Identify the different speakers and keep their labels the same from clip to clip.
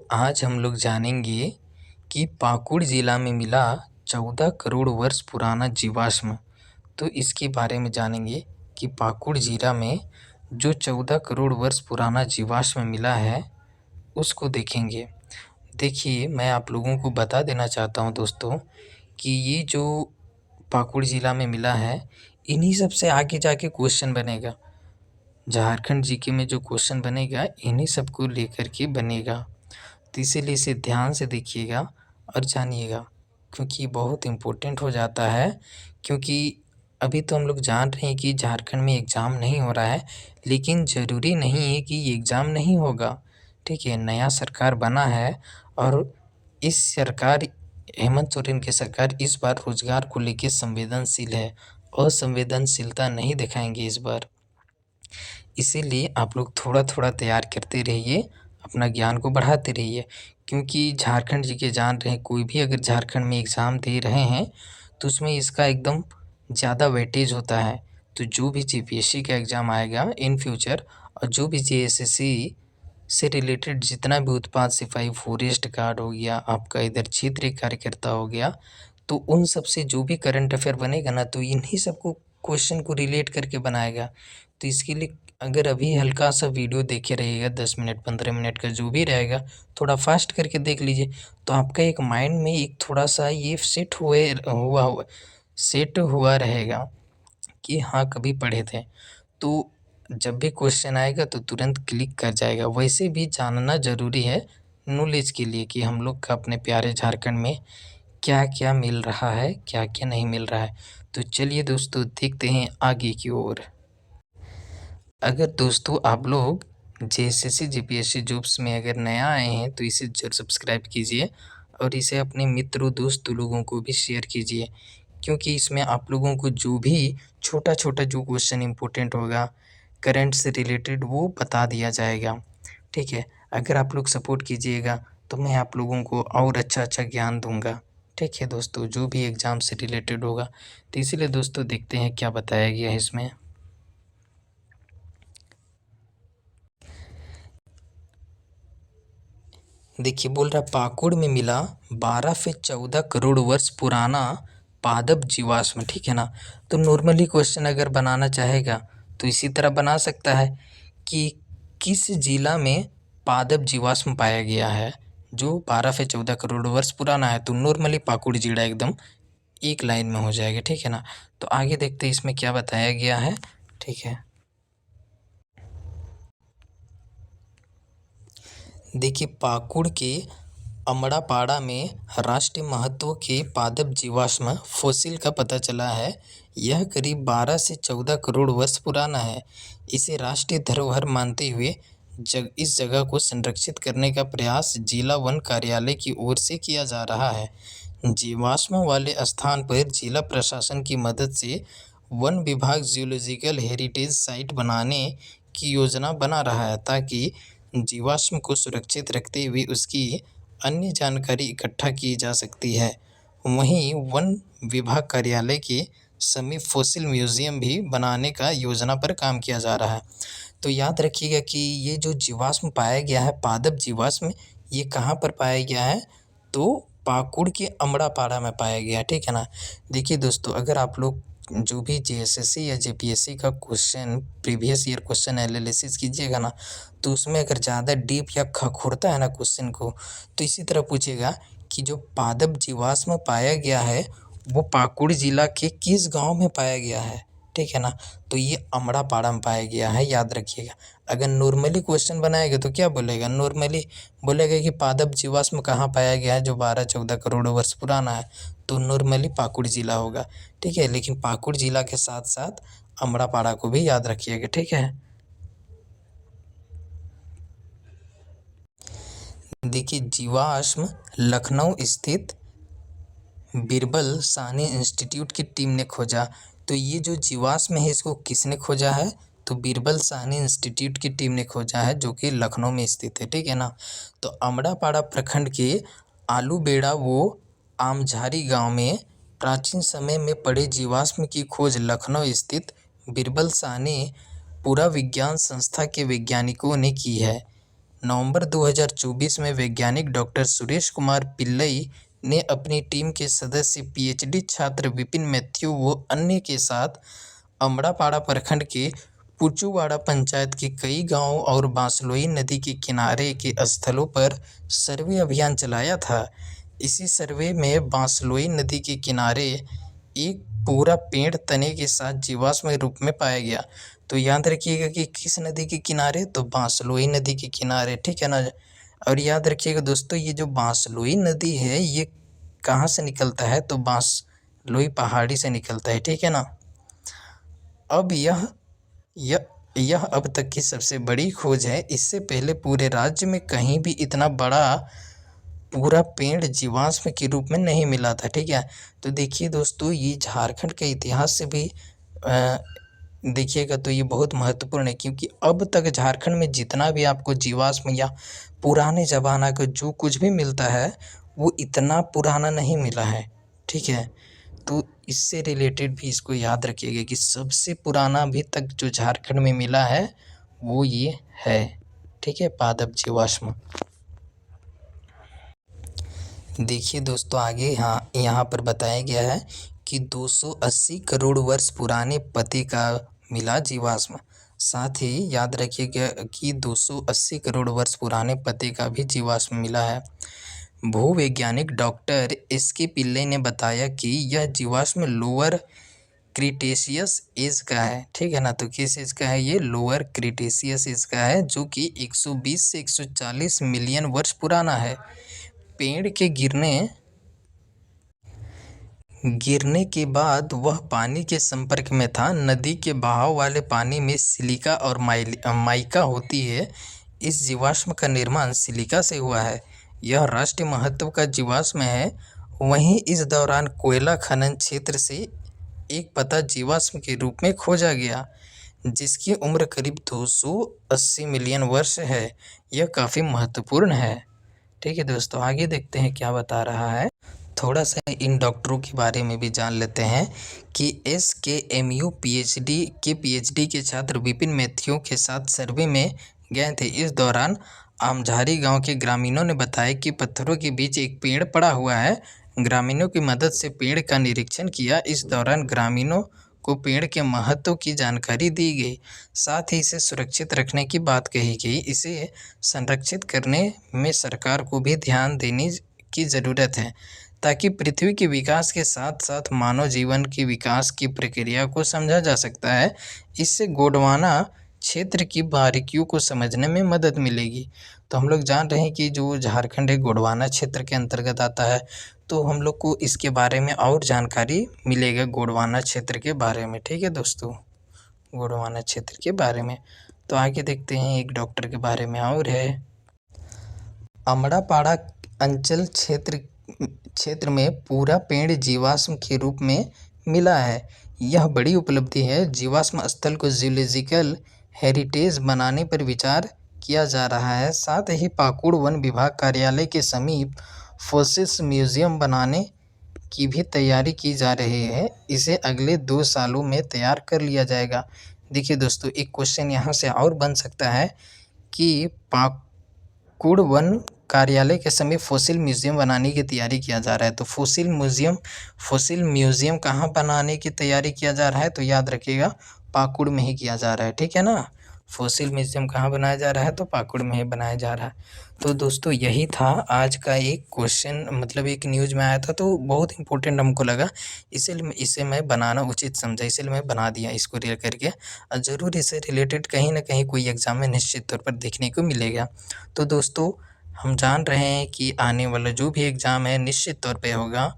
Speaker 1: आज हम लोग जानेंगे कि पाकुड़ जिला में मिला 14 करोड़ वर्ष पुराना जीवाश्म। तो इसके बारे में जानेंगे कि पाकुड़ जिला में जो 14 करोड़ वर्ष पुराना जीवाश्म मिला है उसको देखेंगे। देखिए, मैं आप लोगों को बता देना चाहता हूँ दोस्तों कि ये जो पाकुड़ जिला में मिला है, इन्हीं सब से आगे जाके क्वेश्चन बनेगा। झारखंड जीके में जो क्वेश्चन बनेगा इन्हीं सब को लेकर के बनेगा। तो इसीलिए इसे ध्यान से देखिएगा और जानिएगा, क्योंकि बहुत इम्पोर्टेंट हो जाता है। क्योंकि अभी तो हम लोग जान रहे हैं कि झारखंड में एग्ज़ाम नहीं हो रहा है, लेकिन ज़रूरी नहीं है कि ये एग्ज़ाम नहीं होगा। ठीक है, नया सरकार बना है और इस सरकार हेमंत सोरेन की सरकार इस बार रोज़गार को लेके संवेदनशील है। असंवेदनशीलता नहीं दिखाएंगे इस बार। इसीलिए आप लोग थोड़ा-थोड़ा तैयार करते रहिए, अपना ज्ञान को बढ़ाते रहिए। क्योंकि झारखंड जीके जान रहे हैं, कोई भी अगर झारखंड में एग्ज़ाम दे रहे हैं तो उसमें इसका एकदम ज़्यादा वेटेज होता है। तो जो भी जीपीएससी का एग्ज़ाम आएगा इन फ्यूचर और जो भी जेएसएससी से रिलेटेड जितना भी उत्पाद सिपाही, फॉरेस्ट गार्ड हो गया, आपका इधर क्षेत्रीय कार्यकर्ता हो गया, तो उन सब से जो भी करंट अफेयर बनेगा ना, तो इन्हीं सबको क्वेश्चन को रिलेट करके बनाएगा। तो इसके लिए अगर अभी हल्का सा वीडियो देखे रहिएगा, 10 मिनट 15 मिनट का जो भी रहेगा, थोड़ा फास्ट करके देख लीजिए, तो आपका एक माइंड में एक थोड़ा सा ये सेट हुआ रहेगा कि हाँ कभी पढ़े थे। तो जब भी क्वेश्चन आएगा तो तुरंत क्लिक कर जाएगा। वैसे भी जानना ज़रूरी है नॉलेज के लिए कि हम लोग का अपने प्यारे झारखंड में क्या क्या मिल रहा है, क्या क्या नहीं मिल रहा है। तो चलिए दोस्तों, देखते हैं आगे की ओर। अगर दोस्तों आप लोग जेएसएससी जीपीएससी जॉब्स में अगर नया आए हैं तो इसे जरूर सब्सक्राइब कीजिए और इसे अपने मित्रों दोस्तों लोगों को भी शेयर कीजिए। क्योंकि इसमें आप लोगों को जो भी छोटा छोटा जो क्वेश्चन इम्पोर्टेंट होगा करंट से रिलेटेड वो बता दिया जाएगा। ठीक है, अगर आप लोग सपोर्ट कीजिएगा तो मैं आप लोगों को और अच्छा अच्छा ज्ञान दूंगा। ठीक है दोस्तों, जो भी एग्ज़ाम से रिलेटेड होगा। तो इसीलिए दोस्तों देखते हैं क्या बताया गया है इसमें। देखिए, बोल रहा पाकुड़ में मिला 12 से 14 करोड़ वर्ष पुराना पादप जीवाश्म। ठीक है ना। तो नॉर्मली क्वेश्चन अगर बनाना चाहेगा तो इसी तरह बना सकता है कि किस जिला में पादप जीवाश्म पाया गया है जो 12 से 14 करोड़ वर्ष पुराना है। तो नॉर्मली पाकुड़ जिला एकदम एक लाइन में हो जाएगा। ठीक है ना। तो आगे देखते हैं इसमें क्या बताया गया है। ठीक है, देखिए पाकुड़ के अमड़ापाड़ा में राष्ट्रीय महत्व के पादप जीवाश्म फॉसिल का पता चला है। यह करीब 12 से 14 करोड़ वर्ष पुराना है। इसे राष्ट्रीय धरोहर मानते हुए इस जगह को संरक्षित करने का प्रयास जिला वन कार्यालय की ओर से किया जा रहा है। जीवाश्म वाले स्थान पर जिला प्रशासन की मदद से वन विभाग जियोलॉजिकल हेरिटेज साइट बनाने की योजना बना रहा है ताकि जीवाश्म को सुरक्षित रखते हुए उसकी अन्य जानकारी इकट्ठा की जा सकती है। वहीं वन विभाग कार्यालय के समीप फॉसिल म्यूजियम भी बनाने का योजना पर काम किया जा रहा है। तो याद रखिएगा कि ये जो जीवाश्म पाया गया है, पादप जीवाश्म, ये कहाँ पर पाया गया है, तो पाकुड़ के अमड़ापाड़ा में पाया गया। ठीक है ना। देखिए दोस्तों, अगर आप लोग जो भी जेएसएससी या जेपीएससी का question previous year question analysis कीजिएगा ना, तो उसमें अगर ज़्यादा डीप या खखोरता है ना क्वेश्चन को, तो इसी तरह पूछेगा कि जो पादप जीवाश्म पाया गया है वो पाकुड़ जिला के किस गांव में पाया गया है। ठीक है ना। तो ये अमड़ापाड़ा में पाया गया है, याद रखिएगा। अगर नॉर्मली क्वेश्चन बनाएगा तो क्या बोलेगा, नॉर्मली बोलेगा कि पादप जीवाश्म कहाँ पाया गया है जो 12-14 करोड़ वर्ष पुराना है, तो नॉर्मली पाकुड़ जिला होगा। ठीक है, लेकिन पाकुड़ जिला के साथ साथ अमड़ापाड़ा को भी याद रखिएगा। ठीक है। देखिए, जीवाश्म लखनऊ स्थित बिरबल साहनी इंस्टीट्यूट की टीम ने खोजा। तो ये जो जीवाश्म है इसको किसने खोजा है, तो बिरबल साहनी इंस्टीट्यूट की टीम ने खोजा है जो कि लखनऊ में स्थित है। ठीक है ना। तो अमड़ापाड़ा प्रखंड के आलूबेड़ा वो आमझारी गांव में प्राचीन समय में पड़े जीवाश्म की खोज लखनऊ स्थित बिरबल साहनी पुराविज्ञान संस्था के वैज्ञानिकों ने की है। नवंबर 2024 में वैज्ञानिक डॉक्टर सुरेश कुमार पिल्लई ने अपनी टीम के सदस्य पीएचडी छात्र विपिन मैथ्यू व अन्य के साथ अमड़ापाड़ा प्रखंड के पुचूवाड़ा पंचायत के कई गांवों और बांसलोई नदी के किनारे के स्थलों पर सर्वे अभियान चलाया था। इसी सर्वे में बांसलोई नदी के किनारे एक पूरा पेड़ तने के साथ जीवाश्म रूप में पाया गया। तो याद रखिएगा कि किस नदी के किनारे, तो बांसलोई नदी के किनारे, ठीक है ना। और याद रखिएगा दोस्तों, ये जो बांसलोई नदी है ये कहाँ से निकलता है, तो बांसलोई पहाड़ी से निकलता है, ठीक है ना। अब यह अब तक की सबसे बड़ी खोज है। इससे पहले पूरे राज्य में कहीं भी इतना बड़ा पूरा पेड़ जीवाश्म के रूप में नहीं मिला था, ठीक है। तो देखिए दोस्तों, ये झारखंड के इतिहास से भी देखिएगा तो ये बहुत महत्वपूर्ण है, क्योंकि अब तक झारखंड में जितना भी आपको जीवाश्म या पुराने ज़माना का जो कुछ भी मिलता है वो इतना पुराना नहीं मिला है, ठीक है। तो इससे रिलेटेड भी इसको याद रखिएगा कि सबसे पुराना अभी तक जो झारखंड में मिला है वो ये है, ठीक है, पादप जीवाश्म। देखिए दोस्तों, आगे यहाँ पर बताया गया है कि 280 करोड़ वर्ष पुराने पत्ते का मिला जीवाश्म। साथ ही याद रखिएगा कि 280 करोड़ वर्ष पुराने पत्ते का भी जीवाश्म मिला है। भूवैज्ञानिक डॉक्टर एस.के. पिल्लई ने बताया कि यह जीवाश्म लोअर क्रिटेशियस एज का है, ठीक है ना। तो किस एज का है, ये लोअर क्रिटेशियस एज का है, जो कि 120 से 140 मिलियन वर्ष पुराना है। पेड़ के गिरने के बाद वह पानी के संपर्क में था। नदी के बहाव वाले पानी में सिलिका और माइका होती है। इस जीवाश्म का निर्माण सिलिका से हुआ है। यह राष्ट्रीय महत्व का जीवाश्म है। वहीं इस दौरान कोयला खनन क्षेत्र से एक पत्ता जीवाश्म के रूप में खोजा गया, जिसकी उम्र करीब 280 मिलियन वर्ष है। यह काफ़ी महत्वपूर्ण है, ठीक है दोस्तों। आगे देखते हैं क्या बता रहा है। थोड़ा सा इन डॉक्टरों के बारे में भी जान लेते हैं कि SKMU पीएचडी के छात्र विपिन मैथ्यू के साथ सर्वे में गए थे। इस दौरान आमझारी गांव के ग्रामीणों ने बताया कि पत्थरों के बीच एक पेड़ पड़ा हुआ है। ग्रामीणों की मदद से पेड़ का निरीक्षण किया। इस दौरान ग्रामीणों को पेड़ के महत्व की जानकारी दी गई। साथ ही इसे सुरक्षित रखने की बात कही गई। इसे संरक्षित करने में सरकार को भी ध्यान देने की ज़रूरत है, ताकि पृथ्वी के विकास के साथ साथ मानव जीवन के विकास की प्रक्रिया को समझा जा सकता है। इससे गोंडवाना क्षेत्र की बारीकियों को समझने में मदद मिलेगी। तो हम लोग जान रहे हैं कि जो झारखंड है गोंडवाना क्षेत्र के अंतर्गत आता है, तो हम लोग को इसके बारे में और जानकारी मिलेगा गोंडवाना क्षेत्र के बारे में, ठीक है दोस्तों, गोंडवाना क्षेत्र के बारे में। तो आगे देखते हैं एक डॉक्टर के बारे में और है। अमड़ापाड़ा अंचल क्षेत्र में पूरा पेड़ जीवाश्म के रूप में मिला है। यह बड़ी उपलब्धि है। जीवाश्म स्थल को जूलॉजिकल हेरिटेज बनाने पर विचार किया जा रहा है। साथ ही पाकुड़ वन विभाग कार्यालय के समीप फॉसिल्स म्यूजियम बनाने की भी तैयारी की जा रही है। इसे अगले 2 सालों में तैयार कर लिया जाएगा। देखिए दोस्तों, एक क्वेश्चन यहाँ से और बन सकता है कि पाकुड़ वन कार्यालय के समीप फॉसिल म्यूजियम बनाने की तैयारी किया जा रहा है। तो फॉसिल म्यूजियम कहाँ बनाने की तैयारी किया जा रहा है, तो याद रखिएगा पाकुड़ में ही किया जा रहा है, ठीक है ना। फॉसिल म्यूजियम कहाँ बनाया जा रहा है, तो पाकुड़ में ही बनाया जा रहा है। तो दोस्तों, यही था आज का एक क्वेश्चन, मतलब एक न्यूज़ में आया था तो बहुत इंपॉर्टेंट हमको लगा, इसीलिए इसे मैं बनाना उचित समझा, इसलिए मैं बना दिया इसको रियल करके। ज़रूर इससे रिलेटेड कहीं ना कहीं कोई एग्जाम में निश्चित तौर पर देखने को मिलेगा। तो दोस्तों, हम जान रहे हैं कि आने वाला जो भी एग्ज़ाम है निश्चित तौर पे होगा,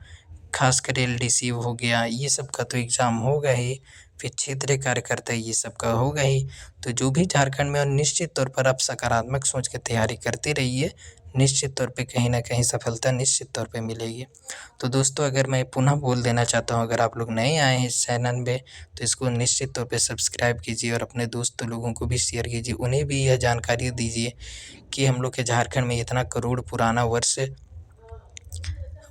Speaker 1: खासकर LDC हो गया, ये सब का तो एग्ज़ाम होगा ही, फिर क्षेत्रीय कार्यकर्ता ये सब का होगा ही। तो जो भी झारखंड में, और निश्चित तौर पर आप सकारात्मक सोच के तैयारी करते रहिए, निश्चित तौर पे कहीं ना कहीं सफलता निश्चित तौर पे मिलेगी। तो दोस्तों, अगर मैं पुनः बोल देना चाहता हूँ, अगर आप लोग नए आए हैं इस चैनल में तो इसको निश्चित तौर पे सब्सक्राइब कीजिए और अपने दोस्त लोगों को भी शेयर कीजिए। उन्हें भी यह जानकारी दीजिए कि हम लोग के झारखंड में इतना करोड़ पुराना वर्ष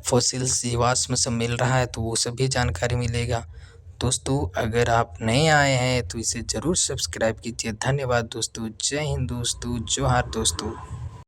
Speaker 1: फॉसिल्स जीवाश्म सब मिल रहा है, तो वो सभी जानकारी मिलेगा। दोस्तों, अगर आप नए आए हैं तो इसे ज़रूर सब्सक्राइब कीजिए। धन्यवाद दोस्तों। जय हिंद दोस्तों। जोहार दोस्तों।